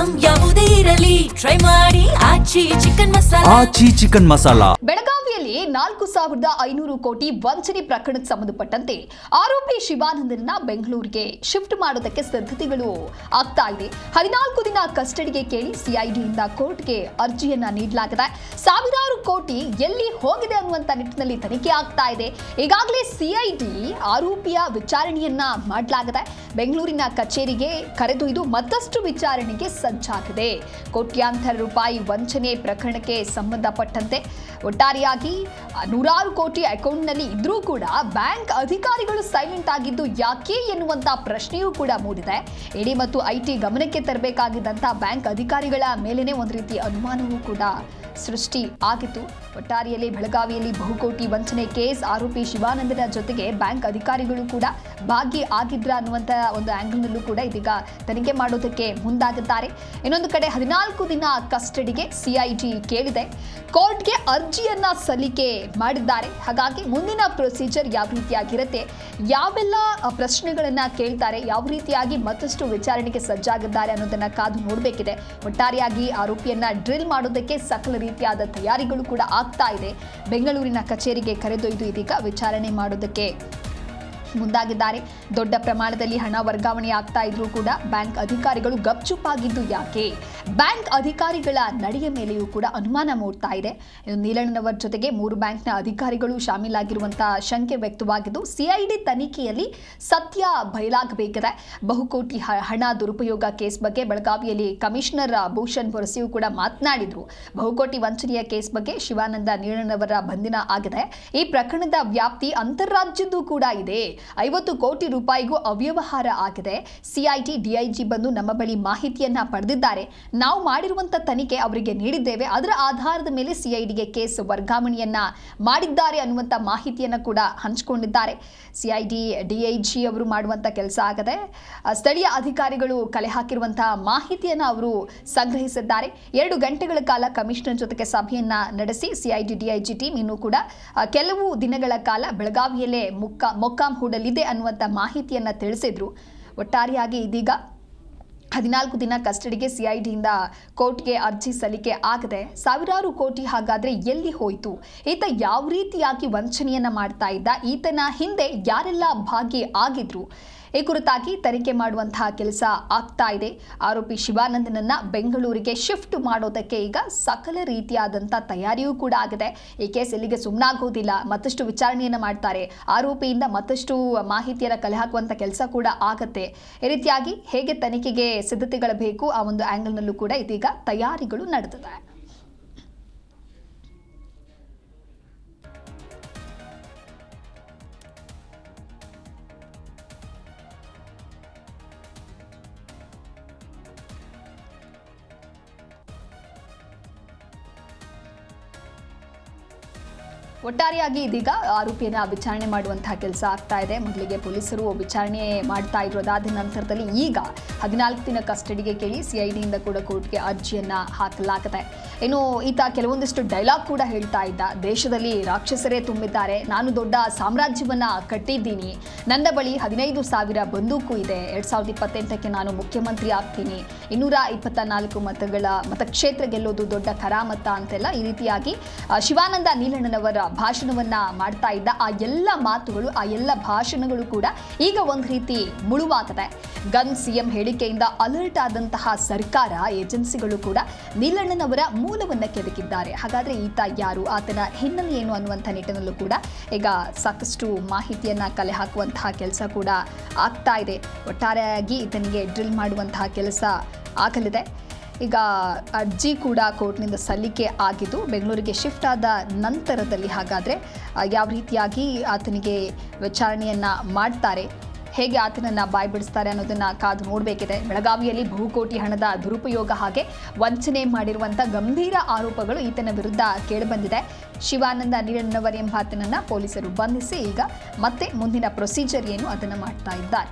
Item ಯಾವುದೇ ಇರಲಿ try ಮಾಡಿ ಆಚಿ ಚಿಕನ್ ಮಸಾಲಾ. ಬೆಳಗಾವಿಯಲ್ಲಿ 4,500 ಕೋಟಿ ವಂಚನೆ ಪ್ರಕರಣಕ್ಕೆ ಸಂಬಂಧಪಟ್ಟಂತೆ ಆರೋಪಿ ಶಿವಾನಂದನನ್ನ ಬೆಂಗಳೂರಿಗೆ ಶಿಫ್ಟ್ ಮಾಡೋದಕ್ಕೆ ಸಿದ್ಧತೆಗಳು ಆಗ್ತಾ ಇದೆ. 14 ದಿನ ಕಸ್ಟಡಿಗೆ ಕೇಳಿ ಸಿಐಡಿಯಿಂದ ಕೋರ್ಟ್ಗೆ ಅರ್ಜಿಯನ್ನ ನೀಡಲಾಗಿದೆ. ಸಾವಿರಾರು ಕೋಟಿ ಎಲ್ಲಿ ಹೋಗಿದೆ ಅನ್ನುವಂತ ನಿಟ್ಟಿನಲ್ಲಿ ತನಿಖೆ ಆಗ್ತಾ ಇದೆ. ಈಗಾಗಲೇ ಸಿಐಡಿ ಆರೋಪಿಯ ವಿಚಾರಣೆಯನ್ನ ಮಾಡಲಾಗಿದೆ. ಬೆಂಗಳೂರಿನ ಕಚೇರಿಗೆ ಕರೆದೊಯ್ದು ಮತ್ತಷ್ಟು ವಿಚಾರಣೆಗೆ ಸಜ್ಜಾಗಿದೆ. ಕೋಟ್ಯಾಂತರ ರೂಪಾಯಿ ವಂಚನೆ ಪ್ರಕರಣಕ್ಕೆ ಸಂಬಂಧಪಟ್ಟಂತೆ ಒಟ್ಟಾರೆಯಾಗಿ ನೂರಾರು ಕೋಟಿ ಅಕೌಂಟ್ನಲ್ಲಿ ಇದ್ರೂ ಕೂಡ ಬ್ಯಾಂಕ್ ಅಧಿಕಾರಿಗಳು ಸೈಲೆಂಟ್ ಆಗಿದ್ದು ಯಾಕೆ ಎನ್ನುವಂತ ಪ್ರಶ್ನೆಯೂ ಕೂಡ ಮೂಡಿದೆ. ಇಡಿ ಮತ್ತು ಐಟಿ ಗಮನಕ್ಕೆ ತರಬೇಕಾಗಿದ್ದಂಥ ಬ್ಯಾಂಕ್ ಅಧಿಕಾರಿಗಳ ಮೇಲೇನೆ ಒಂದು ರೀತಿ ಅನುಮಾನವೂ ಕೂಡ ಸೃಷ್ಟಿ ಆಗಿತ್ತು. ಒಟ್ಟಾರೆಯಲ್ಲಿ ಬೆಳಗಾವಿಯಲ್ಲಿ ಬಹುಕೋಟಿ ವಂಚನೆ ಕೇಸ್ ಆರೋಪಿ ಶಿವಾನಂದನ ಜೊತೆಗೆ ಬ್ಯಾಂಕ್ ಅಧಿಕಾರಿಗಳು ಕೂಡ ಭಾಗಿ ಆಗಿದ್ರ ಅನ್ನುವಂಥ ಒಂದು ಆಂಗಲ್ನಲ್ಲೂ ಕೂಡ ಇದೀಗ ತನಿಖೆ ಮಾಡೋದಕ್ಕೆ ಮುಂದಾಗಿದ್ದಾರೆ. ಇನ್ನೊಂದು ಕಡೆ 14 ದಿನ ಕಸ್ಟಡಿಗೆ ಸಿಐಡಿ ಕೇಳಿದೆ. ಕೋರ್ಟ್ಗೆ ಅರ್ಜಿಯನ್ನ ಸಲ್ಲಿಕೆ ಮಾಡಿದ್ದಾರೆ. ಹಾಗಾಗಿ ಮುಂದಿನ ಪ್ರೊಸೀಜರ್ ಯಾವ ರೀತಿಯಾಗಿರುತ್ತೆ, ಯಾವೆಲ್ಲ ಪ್ರಶ್ನೆಗಳನ್ನ ಕೇಳ್ತಾರೆ, ಯಾವ ರೀತಿಯಾಗಿ ಮತ್ತಷ್ಟು ವಿಚಾರಣೆಗೆ ಸಜ್ಜಾಗಿದ್ದಾರೆ ಅನ್ನೋದನ್ನ ಕಾದು ನೋಡಬೇಕಿದೆ. ಒಟ್ಟಾರೆಯಾಗಿ ಆರೋಪಿಯನ್ನ ಡ್ರಿಲ್ ಮಾಡೋದಕ್ಕೆ ಸಕಲ ರೀತಿಯಾದ ತಯಾರಿಗಳು ಕೂಡ ಆಗ್ತಾ ಇದೆ. ಬೆಂಗಳೂರಿನ ಕಚೇರಿಗೆ ಕರೆದೊಯ್ದು ಇದೀಗ ವಿಚಾರಣೆ ಮಾಡೋದಕ್ಕೆ ಮುಂದಾಗಿದ್ದಾರೆ. ದೊಡ್ಡ ಪ್ರಮಾಣದಲ್ಲಿ ಹಣ ವರ್ಗಾವಣೆ ಆಗ್ತಾ ಇದ್ರೂ ಕೂಡ ಬ್ಯಾಂಕ್ ಅಧಿಕಾರಿಗಳು ಗಪ್ಚುಪ್ಪಾಗಿದ್ದು ಯಾಕೆ? ಬ್ಯಾಂಕ್ ಅಧಿಕಾರಿಗಳ ನಡೆಯ ಮೇಲೆಯೂ ಕೂಡ ಅನುಮಾನ ಮೂಡ್ತಾ ಇದೆ. ನೀಲಣ್ಣನವರ ಜೊತೆಗೆ 3 ಬ್ಯಾಂಕ್ನ ಅಧಿಕಾರಿಗಳು ಶಾಮೀಲಾಗಿರುವಂತಹ ಶಂಕೆ ವ್ಯಕ್ತವಾಗಿದ್ದು ಸಿಐಡಿ ತನಿಖೆಯಲ್ಲಿ ಸತ್ಯ ಬಯಲಾಗಬೇಕಿದೆ. ಬಹುಕೋಟಿ ಹಣ ದುರುಪಯೋಗ ಕೇಸ್ ಬಗ್ಗೆ ಬೆಳಗಾವಿಯಲ್ಲಿ ಕಮಿಷನರ್ ಭೂಷಣ್ ಬೊರಸಿಯೂ ಕೂಡ ಮಾತನಾಡಿದ್ರು. ಬಹುಕೋಟಿ ವಂಚನೆಯ ಕೇಸ್ ಬಗ್ಗೆ ಶಿವಾನಂದ ನೀಲಣ್ಣನವರ ಬಂಧನ ಆಗಿದೆ. ಈ ಪ್ರಕರಣದ ವ್ಯಾಪ್ತಿ ಅಂತಾರಾಜ್ಯದ್ದು ಕೂಡ ಇದೆ. 50 ಕೋಟಿ ರೂಪಾಯಿಗೂ ಅವ್ಯವಹಾರ ಆಗಿದೆ. ಸಿಐಟಿ ಡಿಐಜಿ ಬಂದು ನಮ್ಮ ಬಳಿ ಮಾಹಿತಿಯನ್ನ ಪಡೆದಿದ್ದಾರೆ. ನಾವು ಮಾಡಿರುವಂತ ತನಿಖೆ ಅವರಿಗೆ ನೀಡಿದ್ದೇವೆ. ಅದರ ಆಧಾರದ ಮೇಲೆ ಸಿಐಡಿಗೆ ಕೇಸ್ ವರ್ಗಾವಣೆಯನ್ನ ಮಾಡಿದ್ದಾರೆ ಅನ್ನುವಂಥ ಮಾಹಿತಿಯನ್ನ ಕೂಡ ಹಂಚಿಕೊಂಡಿದ್ದಾರೆ. ಸಿಐಡಿ ಡಿಐಜಿ ಅವರು ಮಾಡುವಂತ ಕೆಲಸ ಆಗದೆ. ಸ್ಥಳೀಯ ಅಧಿಕಾರಿಗಳು ಕಲೆ ಹಾಕಿರುವಂತಹ ಮಾಹಿತಿಯನ್ನ ಅವರು ಸಂಗ್ರಹಿಸಿದ್ದಾರೆ. 2 ಗಂಟೆಗಳ ಕಾಲ ಕಮಿಷನರ್ ಜೊತೆಗೆ ಸಭೆಯನ್ನ ನಡೆಸಿ ಸಿಐಡಿ ಡಿಐಜಿ ಟೀಮ್ ಇನ್ನೂ ಕೂಡ ಕೆಲವು ದಿನಗಳ ಕಾಲ ಬೆಳಗಾವಿಯಲ್ಲೇ ಮೊಕ್ಕಾಂ ಹೂಡಲಿದೆ ಅನ್ನುವಂಥ ಮಾಹಿತಿಯನ್ನ ತಿಳಿಸಿದ್ರು. ಒಟ್ಟಾರೆಯಾಗಿ ಇದೀಗ 14 ದಿನ ಕಸ್ಟಡಿಗೆ ಸಿಐಡಿಯಿಂದ ಕೋರ್ಟ್ಗೆ ಅರ್ಜಿ ಸಲ್ಲಿಕೆ ಆಗದೆ. ಸಾವಿರಾರು ಕೋಟಿ ಹಾಗಾದ್ರೆ ಎಲ್ಲಿ ಹೋಯಿತು? ಈತ ಯಾವ ರೀತಿಯಾಗಿ ವಂಚನೆಯನ್ನ ಮಾಡ್ತಾ ಇದ್ದ? ಈತನ ಹಿಂದೆ ಯಾರೆಲ್ಲ ಭಾಗಿ ಆಗಿದ್ರು? ಈ ಕುರಿತಾಗಿ ತನಿಖೆ ಮಾಡುವಂತಹ ಕೆಲಸ ಆಗ್ತಾ ಇದೆ. ಆರೋಪಿ ಶಿವಾನಂದನನ್ನ ಬೆಂಗಳೂರಿಗೆ ಶಿಫ್ಟ್ ಮಾಡೋದಕ್ಕೆ ಈಗ ಸಕಲ ರೀತಿಯಾದಂಥ ತಯಾರಿಯೂ ಕೂಡ ಆಗಿದೆ. ಈ ಕೇಸ್ ಇಲ್ಲಿಗೆ ಸುಮ್ಮನಾಗೋದಿಲ್ಲ. ಮತ್ತಷ್ಟು ವಿಚಾರಣೆಯನ್ನು ಮಾಡ್ತಾರೆ. ಆರೋಪಿಯಿಂದ ಮತ್ತಷ್ಟು ಮಾಹಿತಿಯನ್ನು ಕಲೆ ಹಾಕುವಂಥ ಕೆಲಸ ಕೂಡ ಆಗತ್ತೆ. ಈ ರೀತಿಯಾಗಿ ಹೇಗೆ ತನಿಖೆಗೆ ಸಿದ್ಧತೆಗಳು ಬೇಕು ಆ ಒಂದು ಆಂಗಲ್ನಲ್ಲೂ ಕೂಡ ಇದೀಗ ತಯಾರಿಗಳು ನಡೆದಿದೆ. ಒಟ್ಟಾರೆಯಾಗಿ ಇದೀಗ ಆರೋಪಿಯನ್ನ ವಿಚಾರಣೆ ಮಾಡುವಂತಹ ಕೆಲಸ ಆಗ್ತಾ ಇದೆ. ಮೊದಲಿಗೆ ಪೊಲೀಸರು ವಿಚಾರಣೆ ಮಾಡ್ತಾ ಇದ್ರು. ಅದಾದ ನಂತರದಲ್ಲಿ ಈಗ 14 ದಿನ ಕಸ್ಟಡಿಗೆ ಕೇಳಿ ಸಿಐಡಿಯಿಂದ ಕೂಡ ಕೋರ್ಟ್ಗೆ ಅರ್ಜಿಯನ್ನ ಹಾಕಲಾಗಿದೆ. ಇನ್ನು ಈತ ಕೆಲವೊಂದಿಷ್ಟು ಡೈಲಾಗ್ ಕೂಡ ಹೇಳ್ತಾ ಇದ್ದ. ದೇಶದಲ್ಲಿ ರಾಕ್ಷಸರೇ ತುಂಬಿದ್ದಾರೆ, ನಾನು ದೊಡ್ಡ ಸಾಮ್ರಾಜ್ಯವನ್ನ ಕಟ್ಟಿದ್ದೀನಿ, ನನ್ನ ಬಳಿ 15,000 ಬಂದೂಕು ಇದೆ, 2028ಕ್ಕೆ ನಾನು ಮುಖ್ಯಮಂತ್ರಿ ಆಗ್ತೀನಿ, 224 ಮತಕ್ಷೇತ್ರ ಗೆಲ್ಲೋದು ದೊಡ್ಡ ಕರಾಮತ್ತ ಅಂತೆಲ್ಲ ಈ ರೀತಿಯಾಗಿ ಶಿವಾನಂದ ನೀಲಣ್ಣನವರ ಭಾಷಣವನ್ನ ಮಾಡ್ತಾ ಇದ್ದ. ಆ ಎಲ್ಲ ಮಾತುಗಳು, ಆ ಎಲ್ಲ ಭಾಷಣಗಳು ಕೂಡ ಈಗ ಒಂದು ರೀತಿ ಮುಳುವಾಗಿದೆ. ಗನ್ ಸಿಎಂ ಹೇಳಿಕೆಯಿಂದ ಅಲರ್ಟ್ ಆದಂತಹ ಸರ್ಕಾರ ಏಜೆನ್ಸಿಗಳು ಕೂಡ ನೀಲಣ್ಣನವರ ಮೂಲವನ್ನ ಕೆದಕಿದ್ದಾರೆ. ಹಾಗಾದ್ರೆ ಈತ ಯಾರು, ಆತನ ಹಿನ್ನೆಲೆ ಏನು ಅನ್ನುವಂಥ ನಿಟ್ಟಿನಲ್ಲೂ ಕೂಡ ಈಗ ಸಾಕಷ್ಟು ಮಾಹಿತಿಯನ್ನ ಕಲೆ ಹಾಕುವಂತಹ ಕೆಲಸ ಕೂಡ ಆಗ್ತಾ ಇದೆ. ಒಟ್ಟಾರೆಯಾಗಿ ಈತನಿಗೆ ಡ್ರಿಲ್ ಮಾಡುವಂತಹ ಕೆಲಸ ಆಗಲಿದೆ. ಈಗ ಅರ್ಜಿ ಕೂಡ ಕೋರ್ಟ್ನಿಂದ ಸಲ್ಲಿಕೆ ಆಗಿದ್ದು ಬೆಂಗಳೂರಿಗೆ ಶಿಫ್ಟ್ ಆದ ನಂತರದಲ್ಲಿ ಹಾಗಾದರೆ ಯಾವ ರೀತಿಯಾಗಿ ಆತನಿಗೆ ವಿಚಾರಣೆಯನ್ನು ಮಾಡ್ತಾರೆ, ಹೇಗೆ ಆತನನ್ನು ಬಾಯ್ಬಿಡಿಸ್ತಾರೆ ಅನ್ನೋದನ್ನು ಕಾದು ನೋಡಬೇಕಿದೆ. ಬೆಳಗಾವಿಯಲ್ಲಿ ಬಹುಕೋಟಿ ಹಣದ ದುರುಪಯೋಗ ಹಾಗೆ ವಂಚನೆ ಮಾಡಿರುವಂಥ ಗಂಭೀರ ಆರೋಪಗಳು ಈತನ ವಿರುದ್ಧ ಕೇಳಿಬಂದಿದೆ. ಶಿವಾನಂದ ನೀಲಣ್ಣನವರ್ ಎಂಬಾತನನ್ನು ಪೊಲೀಸರು ಬಂಧಿಸಿ ಈಗ ಮತ್ತೆ ಮುಂದಿನ ಪ್ರೊಸೀಜರ್ ಏನು ಅದನ್ನು ಮಾಡ್ತಾ ಇದ್ದಾರೆ.